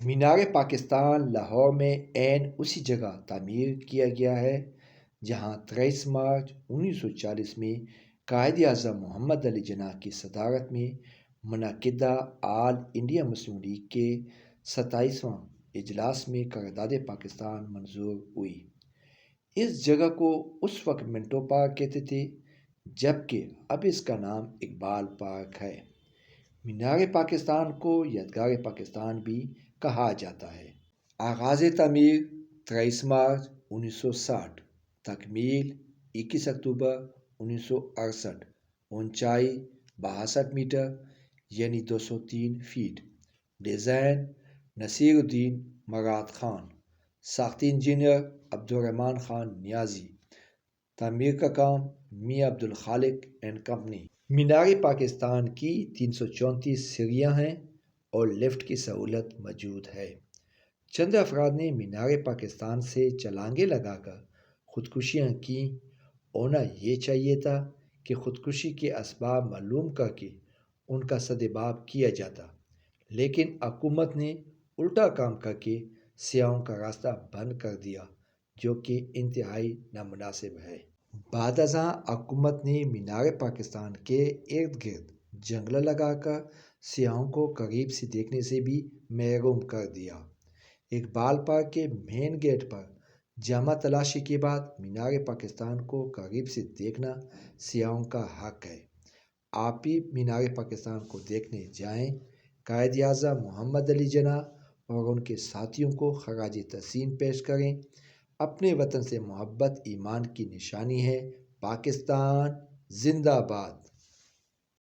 مینار پاکستان لاہور میں عین اسی جگہ تعمیر کیا گیا ہے جہاں 23 مارچ 1940 میں قائد اعظم محمد علی جناح کی صدارت میں منعقدہ آل انڈیا مسلم لیگ کے 27واں اجلاس میں قرارداد پاکستان منظور ہوئی۔ اس جگہ کو اس وقت منٹو پارک کہتے تھے جبکہ اب اس کا نام اقبال پارک ہے۔ مینار پاکستان کو یادگار پاکستان بھی کہا جاتا ہے۔ آغاز تعمیر 23 مارچ 1960، تکمیل 21 اکتوبر 1968، اونچائی 62 میٹر یعنی 203 فٹ، ڈیزائن نصیر الدین مراد خان، ساختی انجینئر عبدالرحمن خان نیازی، تعمیر کا کام میاں عبدالخالق اینڈ کمپنی۔ مینار پاکستان کی 334 سیڑھیاں ہیں اور لفٹ کی سہولت موجود ہے۔ چند افراد نے مینار پاکستان سے چھلانگیں لگا کر خودکشیاں کیں۔ ہونا یہ چاہیے تھا کہ خودکشی کے اسباب معلوم کر کے ان کا سدباب کیا جاتا، لیکن حکومت نے الٹا کام کر کے سیاحوں کا راستہ بند کر دیا، جو کہ انتہائی نامناسب ہے۔ بعد ازاں حکومت نے مینار پاکستان کے ارد گرد جنگلہ لگا کر سیاحوں کو قریب سے دیکھنے سے بھی محروم کر دیا۔ اقبال پارک کے مین گیٹ پر جامع تلاشی کے بعد مینار پاکستان کو قریب سے دیکھنا سیاحوں کا حق ہے۔ آپ بھی مینار پاکستان کو دیکھنے جائیں۔ قائد اعظم محمد علی جناح اور ان کے ساتھیوں کو خراج تحسین پیش کریں۔ اپنے وطن سے محبت ایمان کی نشانی ہے۔ پاکستان زندہ باد۔